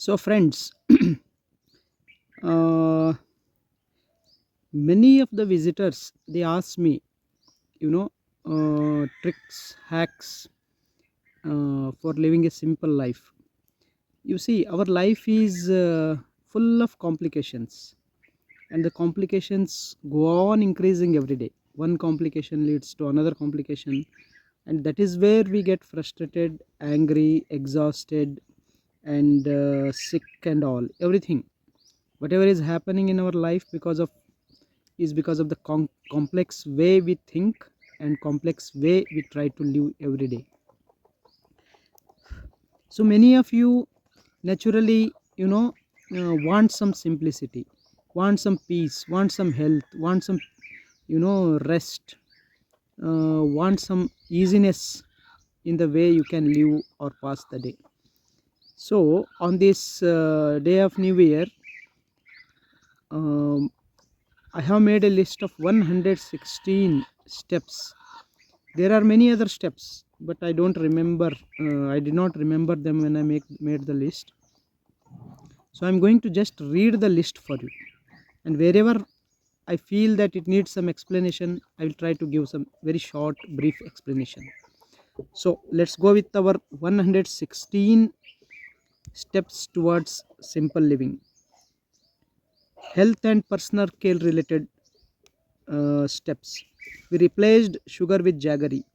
So friends, uh, many of the visitors they ask me, you know, tricks, hacks for living a simple life. You see, our life is full of complications, and the complications go on increasing every day. One complication leads to another complication, and that is where we get frustrated, angry, exhausted, and sick, and all everything. Whatever is happening in our life because of the complex way we think and complex way we try to live every day. So many of you naturally, want some simplicity, want some peace, want some health, want some, rest, want some easiness in the way you can live or pass the day. So on this day of New Year, um, I have made a list of 116 steps. There are many other steps, but I don't remember. I did not remember them when I made the list. So I'm going to just read the list for you. And wherever I feel that it needs some explanation, I will try to give some very short, brief explanation. So let's go with our 116 steps towards simple living. Health and personal care related steps. We replaced sugar with jaggery.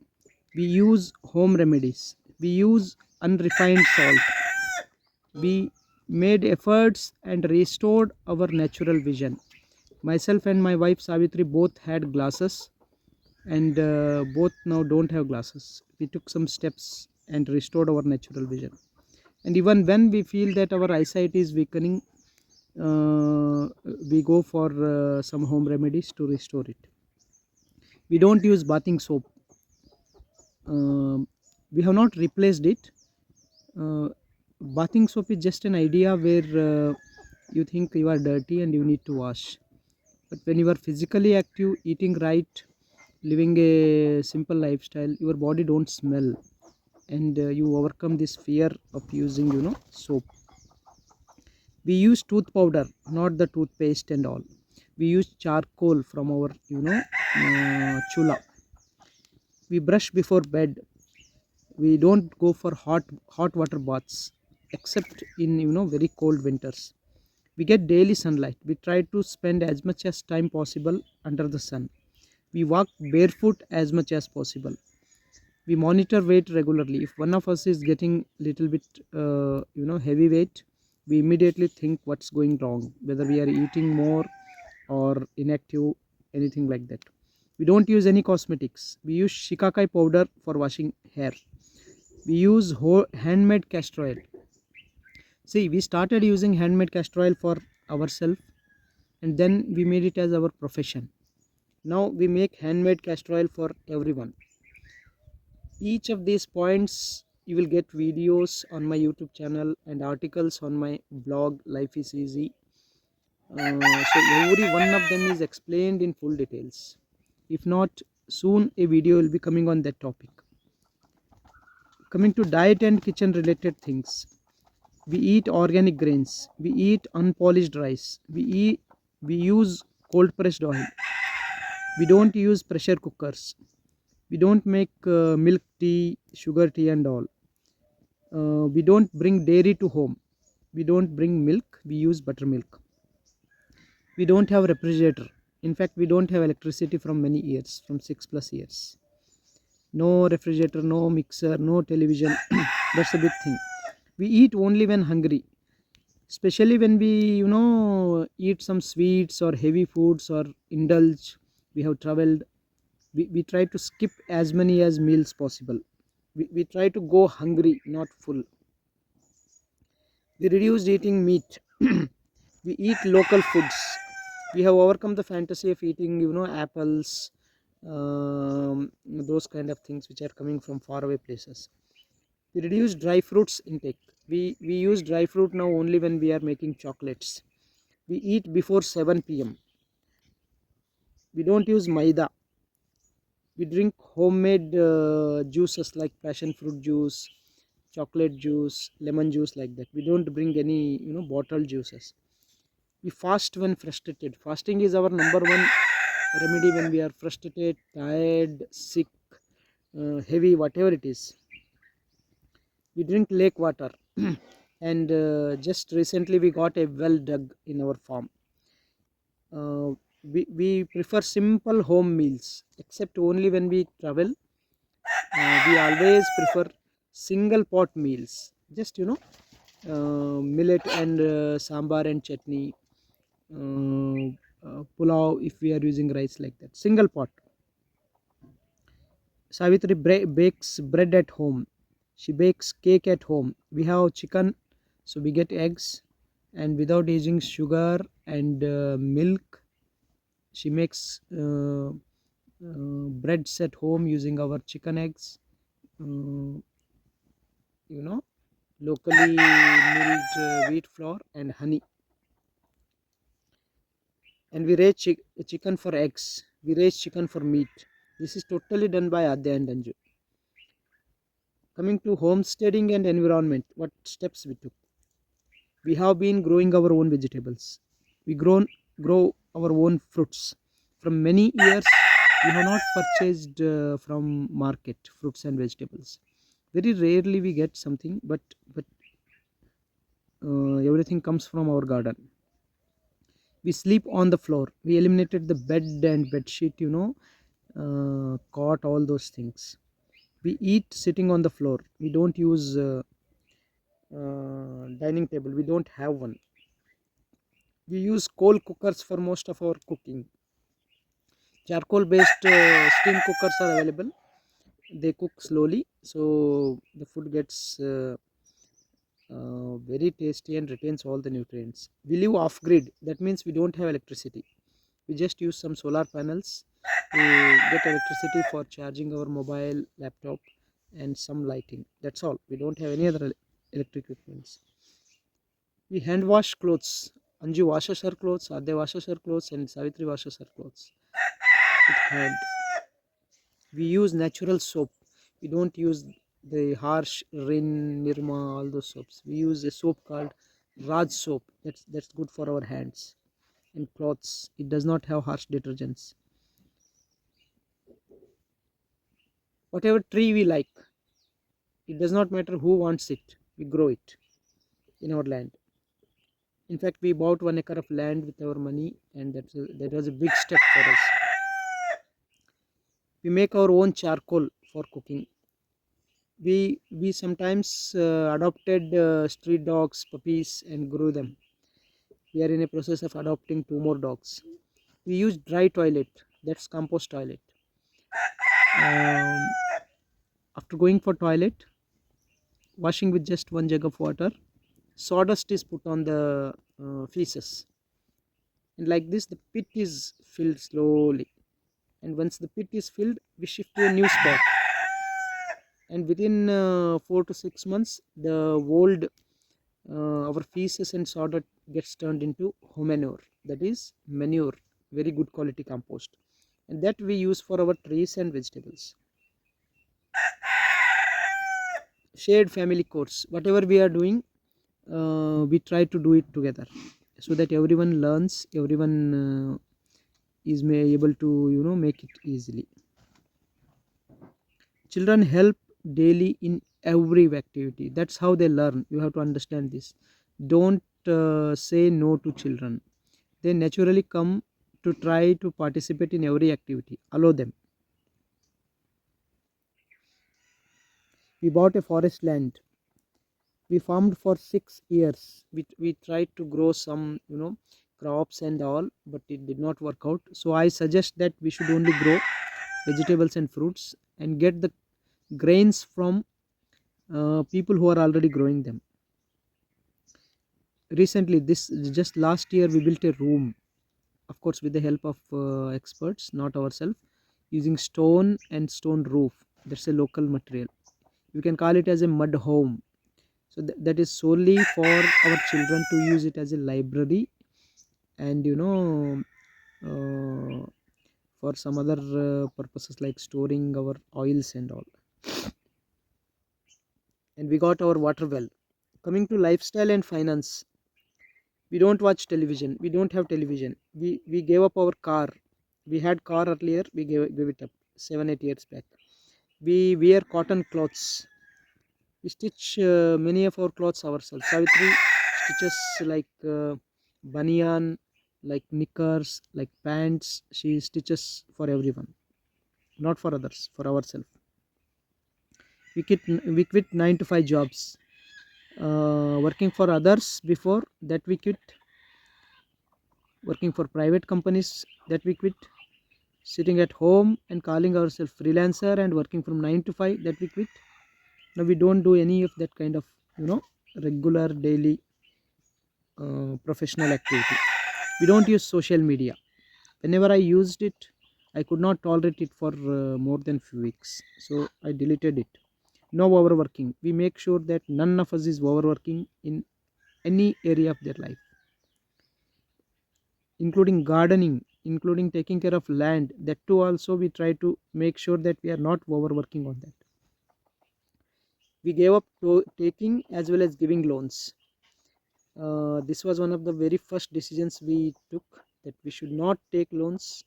We use home remedies. We use unrefined salt. We made efforts and restored our natural vision. Myself and my wife Savitri both had glasses, and both now don't have glasses. We took some steps and restored our natural vision. And even when we feel that our eyesight is weakening, we go for some home remedies to restore it. We don't use bathing soap. We have not replaced it. uh, Bathing soap is just an idea where you think you are dirty and you need to wash, but when you are physically active, eating right, living a simple lifestyle, your body don't smell, and you overcome this fear of using soap. We use tooth powder, not the toothpaste and all. We use charcoal from our chula. We brush before bed. We don't go for hot water baths except in very cold winters. We get daily sunlight. We try to spend as much as time possible under the sun. We walk barefoot as much as possible. We monitor weight regularly. If one of us is getting little bit heavy weight, we immediately think what's going wrong, whether we are eating more or inactive, anything like that. We don't use any cosmetics. We use shikakai powder for washing hair. We use handmade castor oil. See, we started using handmade castor oil for ourselves, and then we made it as our profession. Now we make handmade castor oil for everyone. Each of these points you will get videos on my YouTube channel and articles on my blog Life is Easy. So every one of them is explained in full details. If not, soon a video will be coming on that topic. Coming to diet and kitchen related things, we eat organic grains, we eat unpolished rice, we use cold pressed oil, we don't use pressure cookers, we don't make milk tea, sugar tea and all. We don't bring dairy to home. We don't bring milk. We use buttermilk. We don't have refrigerator. In fact, we don't have electricity from many years, from 6+ years. No refrigerator, no mixer, no television. That's a big thing. We eat only when hungry, especially when we eat some sweets or heavy foods or indulge. We have traveled. We try to skip as many as meals possible. We try to go hungry, not full. We reduced eating meat. We eat local foods. We have overcome the fantasy of eating apples, those kind of things which are coming from faraway places. We reduce dry fruits intake. We use dry fruit now only when we are making chocolates. We eat before 7 p.m. We don't use maida. We drink homemade juices like passion fruit juice, chocolate juice, lemon juice, like that. We don't bring any bottled juices. We fast when frustrated. Fasting is our number one remedy when we are frustrated, tired, sick, heavy, whatever it is. We drink lake water. And just recently we got a well dug in our farm. We prefer simple home meals, except only when we travel. We always prefer single pot meals, just millet and sambar and chutney, pulao if we are using rice, like that, single pot. Savitri bakes bread at home. She bakes cake at home. We have chicken, so we get eggs, and without using sugar and milk, she makes breads at home using our chicken eggs, uh, you know, locally milled wheat flour and honey. And we raise chicken for eggs. We raise chicken for meat. This is totally done by Adya and Anju. Coming to homesteading and environment, what steps we took? We have been growing our own vegetables. We grow our own fruits. From many years, we have not purchased from market fruits and vegetables. Very rarely we get something, but everything comes from our garden. We sleep on the floor. We eliminated the bed and bed sheet, cot, all those things. We eat sitting on the floor. We don't use dining table. We don't have one. We use coal cookers for most of our cooking. Charcoal based steam cookers are available. They cook slowly, so the food gets very tasty and retains all the nutrients. We live off grid. That means we don't have electricity. We just use some solar panels to get electricity for charging our mobile, laptop, and some lighting. That's all. We don't have any other electric equipments. We hand wash clothes. Anju washes her clothes, Adya washes her clothes, and Savitri washes her clothes with hand. We use natural soap. We don't use the harsh Rin, Nirma, all those soaps. We use a soap called Raj soap. That's good for our hands and clothes. It does not have harsh detergents. Whatever tree we like, it does not matter who wants it, we grow it in our land. In fact, we bought 1 acre of land with our money, and that was a big step for us. We make our own charcoal for cooking. We sometimes adopted street dogs, puppies, and grew them. We are in a process of adopting 2 more dogs. We use dry toilet, that's compost toilet. um, After going for toilet, washing with just 1 jug of water, sawdust is put on the feces, and like this the pit is filled slowly. And once the pit is filled, we shift to a new spot, and within 4 to 6 months the old our feces and sawdust gets turned into manure, that is manure, very good quality compost, and that we use for our trees and vegetables. Shared family course, whatever we are doing, we try to do it together, so that everyone learns, everyone is able to make it easily. Children help daily in every activity. That's how they learn. You have to understand this. Don't say no to children. They naturally come to try to participate in every activity. Allow them. We bought a forest land. We farmed for 6 years. We tried to grow some crops and all, but it did not work out. So I suggest that we should only grow vegetables and fruits and get the grains from people who are already growing them. Recently, this just last year, we built a room, of course with the help of experts, not ourselves, using stone and stone roof. That's a local material. You can call it as a mud home. So that is solely for our children to use it as a library, and uh, for some other purposes like storing our oils and all. and we got our water well. Coming to lifestyle and finance, we don't watch television, we don't have television, we gave up our car. We had car earlier, we gave it up 7 8 years back. We wear cotton clothes. We stitch many of our clothes ourselves. Savitri stitches like banyan, like knickers, like pants. She stitches for everyone, not for others, for ourselves. We quit 9 to 5 jobs, working for others. Before that we quit working for private companies, that we quit sitting at home and calling ourselves freelancer and working from 9 to 5, that we quit. Now we don't do any of that kind of, you know, regular daily professional activity. We don't use social media. Whenever I used it, I could not tolerate it for more than few weeks, so I deleted it. No overworking. We make sure that none of us is overworking in any area of their life, including gardening, including taking care of land. That too also we try to make sure that we are not overworking on that. We gave up to taking as well as giving loans. This was one of the very first decisions we took, that we should not take loans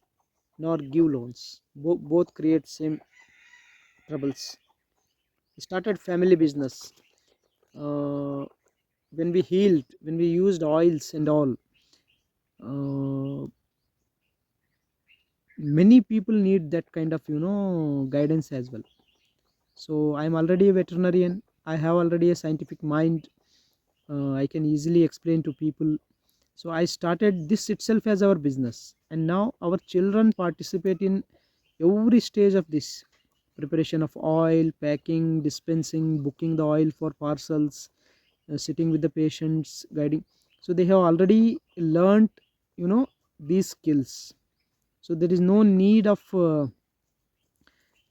nor give loans. Both create same troubles. We started family business. Uh, when we healed, when we used oils and all, uh, many people need that kind of, you know, guidance as well. So I'm already a veterinarian. I have already a scientific mind. I can easily explain to people. So I started this itself as our business, and now our children participate in every stage of this: preparation of oil, packing, dispensing, booking the oil for parcels, sitting with the patients, guiding. So they have already learnt, you know, these skills. So there is no need of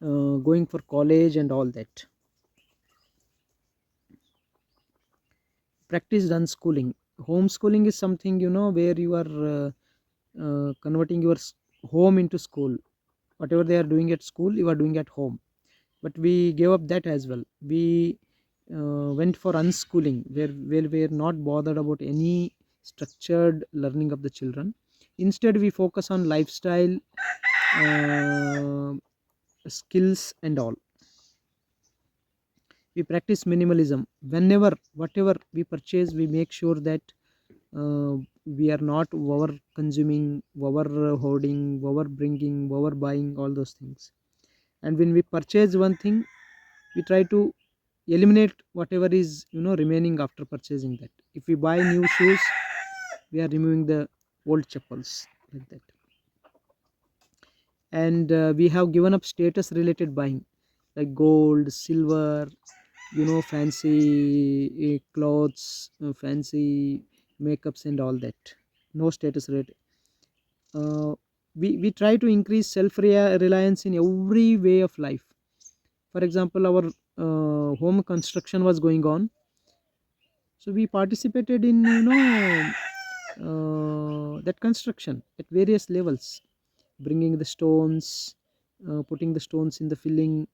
going for college and all that. Practiced unschooling. Homeschooling is something, you know, where you are converting your home into school. Whatever they are doing at school, you are doing at home. But we gave up that as well. We went for unschooling, where we are not bothered about any structured learning of the children. Instead we focus on lifestyle, uh, skills and all. We practice minimalism. Whenever whatever we purchase, we make sure that uh, we are not over consuming, over hoarding, over bringing, over buying all those things. And when we purchase one thing, we try to eliminate whatever is, you know, remaining after purchasing that. If we buy new shoes, we are removing the old chappals, like that. And we have given up status related buying, like gold, silver, you know, fancy clothes, fancy makeups and all that. No status rate. We try to increase self reliance in every way of life. For example, our home construction was going on, so we participated in, you know, that construction at various levels, bringing the stones, putting the stones in the filling,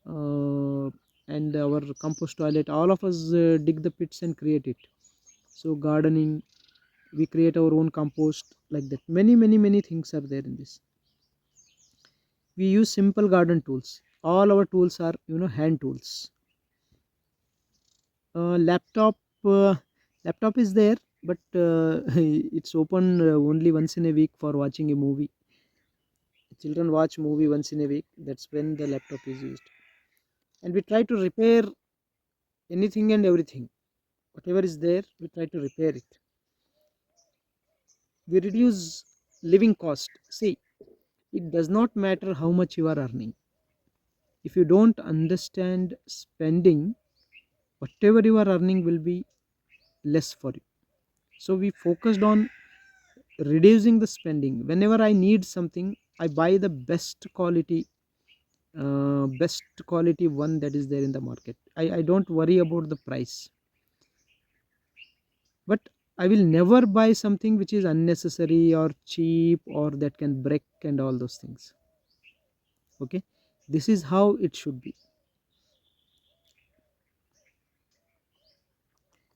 uh, and our compost toilet. All of us dig the pits and create it. So gardening, we create our own compost, like that. Many things are there in this. We use simple garden tools. All our tools are, you know, hand tools. Laptop, uh, laptop is there, but it's open only once in a week for watching a movie. Children watch movie once in a week, that's when the laptop is used. And we try to repair anything and everything. Whatever is there, we try to repair it. We reduce living cost. See, it does not matter how much you are earning. If you don't understand spending, whatever you are earning will be less for you. So we focused on reducing the spending. Whenever I need something, I buy the best quality one that is there in the market. I don't worry about the price, but I will never buy something which is unnecessary or cheap or that can break and all those things. Okay, this is how it should be.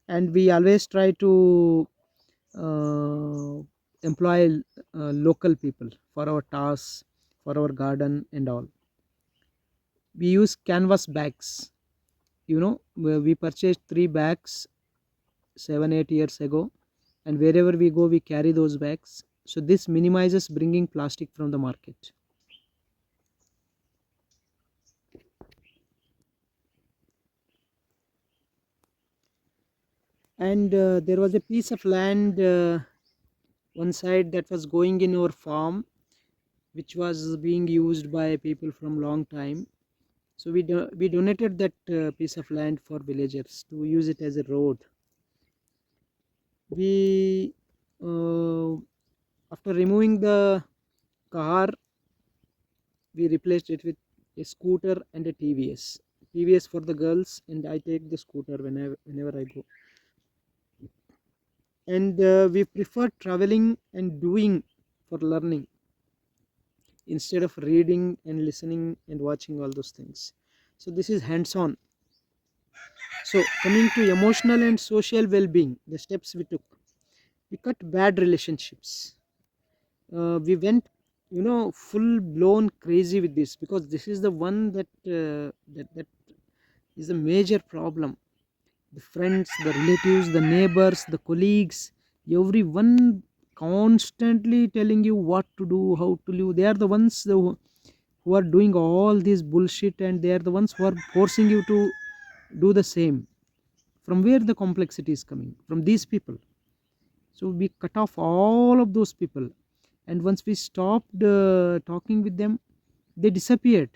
and we always try to uh, employ local people for our tasks, for our garden and all. We use canvas bags. We purchased 3 bags 7 8 years ago, and wherever we go we carry those bags, so this minimizes bringing plastic from the market. And there was a piece of land one side that was going in our farm, which was being used by people from long time. So we donated that piece of land for villagers to use it as a road. We After removing the car, we replaced it with a scooter and a TVS for the girls, and I take the scooter whenever I go. And we prefer traveling and doing for learning instead of reading and listening and watching all those things. So this is hands on. So coming to emotional and social well-being, the steps we took: we cut bad relationships. We went full blown crazy with this, because this is the one that is a major problem. The friends, the relatives, the neighbors, the colleagues, everyone constantly telling you what to do, how to live. They are the ones who are doing all this bullshit, and they are the ones who are forcing you to do the same. From where the complexity is coming? From these people. So we cut off all of those people, and once we stopped talking with them, they disappeared.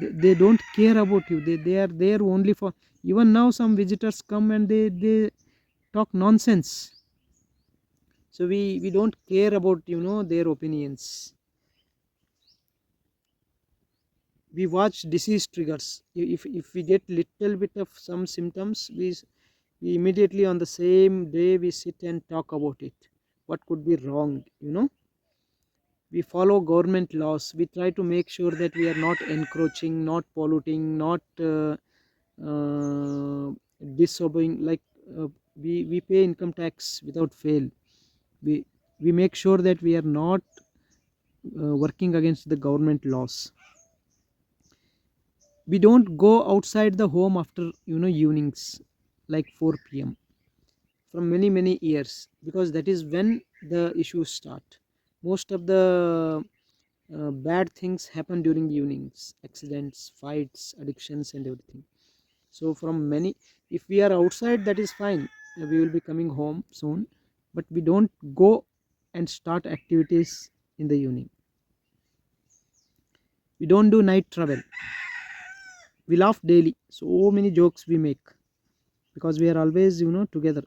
They don't care about you. They are there only for, even now some visitors come and they talk nonsense. So we don't care about their opinions. We watch disease triggers. If we get little bit of some symptoms, we immediately on the same day we sit and talk about it, what could be wrong. We follow government laws. We try to make sure that we are not encroaching, not polluting, not uh, disobeying. Like we pay income tax without fail. We we make sure that we are not working against the government laws. We don't go outside the home after evenings, like 4 p.m., from many years, because that is when the issues start. Most of the bad things happen during evenings: accidents, fights, addictions and everything. So from many, if we are outside, that is fine, we will be coming home soon, but we don't go and start activities in the evening. We don't do night travel. We laugh daily, so many jokes we make, because we are always together.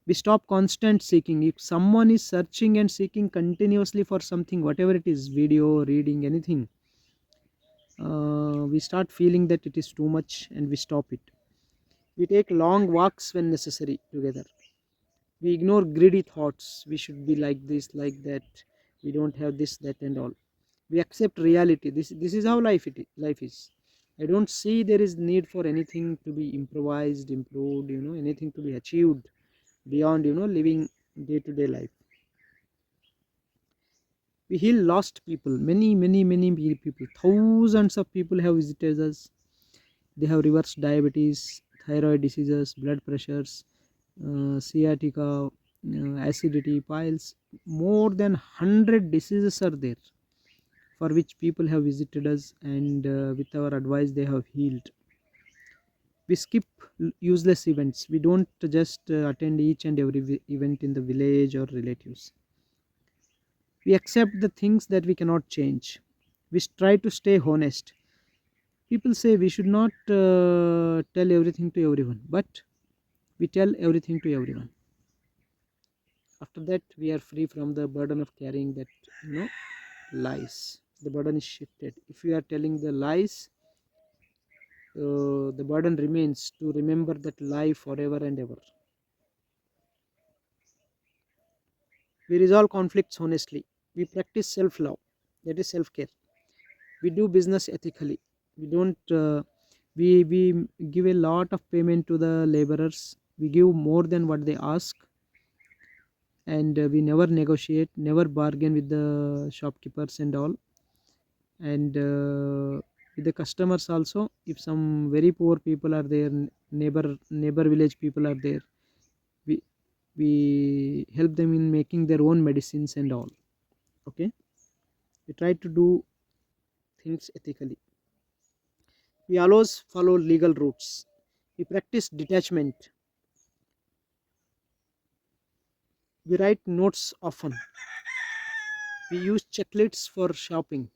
We stop constant seeking. If someone is searching and seeking continuously for something, whatever it is, video, reading, anything, we start feeling that it is too much and we stop it. We take long walks when necessary together. We ignore greedy thoughts: we should be like this, like that, we don't have this, that and all. We accept reality. This is how life is. I don't see there is need for anything to be improvised, improved, anything to be achieved beyond living day to day life. We heal lost people. Many people, thousands of people have visited us. They have reversed diabetes, thyroid diseases, blood pressures, sciatica, acidity, piles. More than 100 diseases are there, for which people have visited us, and with our advice they have healed. We skip useless events. We don't just attend each and every event in the village or relatives. We accept the things that we cannot change. We try to stay honest. People say we should not tell everything to everyone, but we tell everything to everyone. After that, we are free from the burden of carrying that lies. The burden is shifted. If we are telling the lies, the burden remains to remember that lie forever and ever. We resolve conflicts honestly. We practice self-love, that is self-care. We do business ethically. We don't we give a lot of payment to the laborers. We give more than what they ask, and we never negotiate, never bargain with the shopkeepers and all. And with the customers also, if some very poor people are there, neighbor village people are there, we we help them in making their own medicines and all. Okay, we try to do things ethically. We always follow legal routes. We practice detachment. We write notes often. We use checklists for shopping.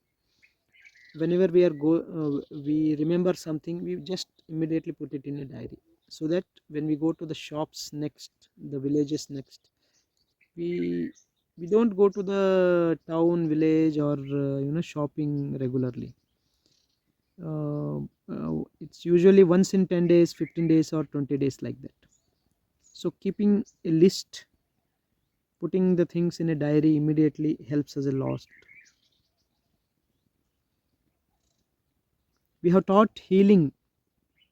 Whenever we remember something, we just immediately put it in a diary, so that when we go to the shops next, the villages next, we we don't go to the town, village, or shopping regularly. It's usually once in 10 days, 15 days, or 20 days, like that. So keeping a list, putting the things in a diary immediately helps us a lot. We have taught healing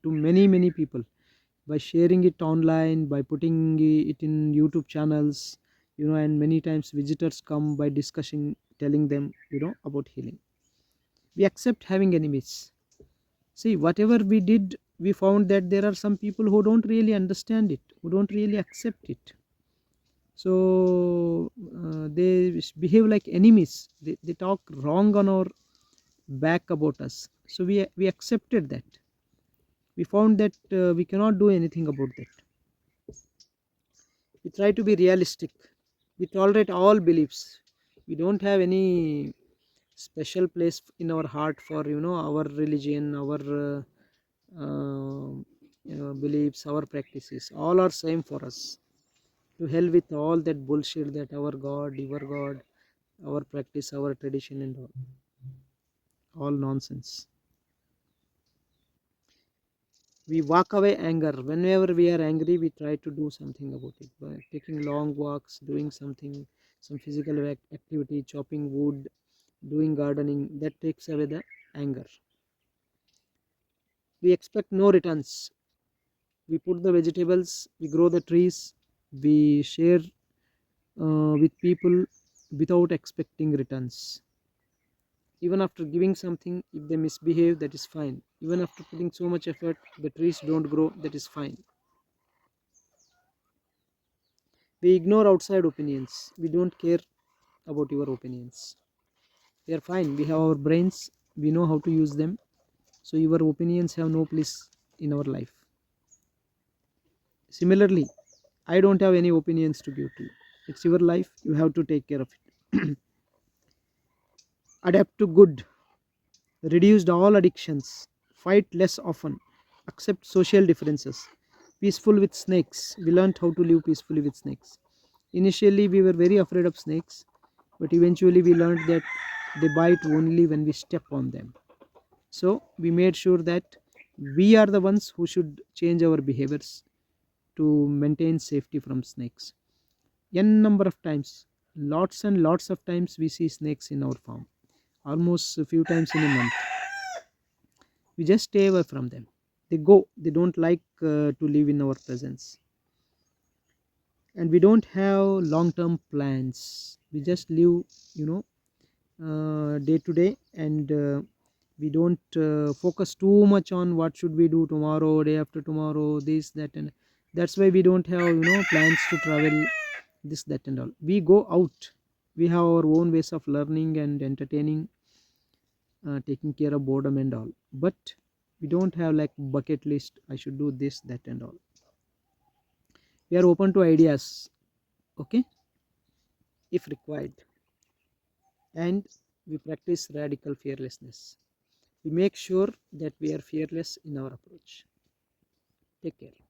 to many people by sharing it online, by putting it in YouTube channels, and many times visitors come by discussing, telling them, about healing. We accept having enemies. See, whatever we did, we found that there are some people who don't really understand it, who don't really accept it. So they behave like enemies. They talk wrong on our back about us. So we accepted that. We found that we cannot do anything about that. We try to be realistic. We tolerate all beliefs. We don't have any special place in our heart for our religion, our beliefs, our practices. All are same for us. To hell with all that bullshit, that our God, your God, our practice, our tradition, and all nonsense. We walk away anger. Whenever we are angry, we try to do something about it by taking long walks, doing something, some physical activity, chopping wood, doing gardening. That takes away the anger. We expect no returns. We put the vegetables, we grow the trees, we share with people without expecting returns. Even after giving something, if they misbehave, that is fine. Even after putting so much effort, the trees don't grow, that is fine. We ignore outside opinions. We don't care about your opinions. We are fine. We have our brains. We know how to use them. So your opinions have no place in our life. Similarly, I don't have any opinions to give to you. It's your life. You have to take care of it. Adapt to good. Reduced all addictions. Fight less often. Accept social differences. Peaceful with snakes. We learned how to live peacefully with snakes. Initially, we were very afraid of snakes, but eventually we learned that they bite only when we step on them. So we made sure that we are the ones who should change our behaviors to maintain safety from snakes. N number of times, lots and lots of times, we see snakes in our farm, almost a few times in a month. We just stay away from them. They go, they don't like to live in our presence. And we don't have long term plans. We just live, day to day, and we don't focus too much on what should we do tomorrow, day after tomorrow, this, that, and that's why we don't have plans to travel, this, that, and all. We go out. We have our own ways of learning and entertaining, taking care of boredom and all, but we don't have like bucket list, I should do this, that, and all. We are open to ideas, okay, if required. And we practice radical fearlessness. We make sure that we are fearless in our approach. Take care.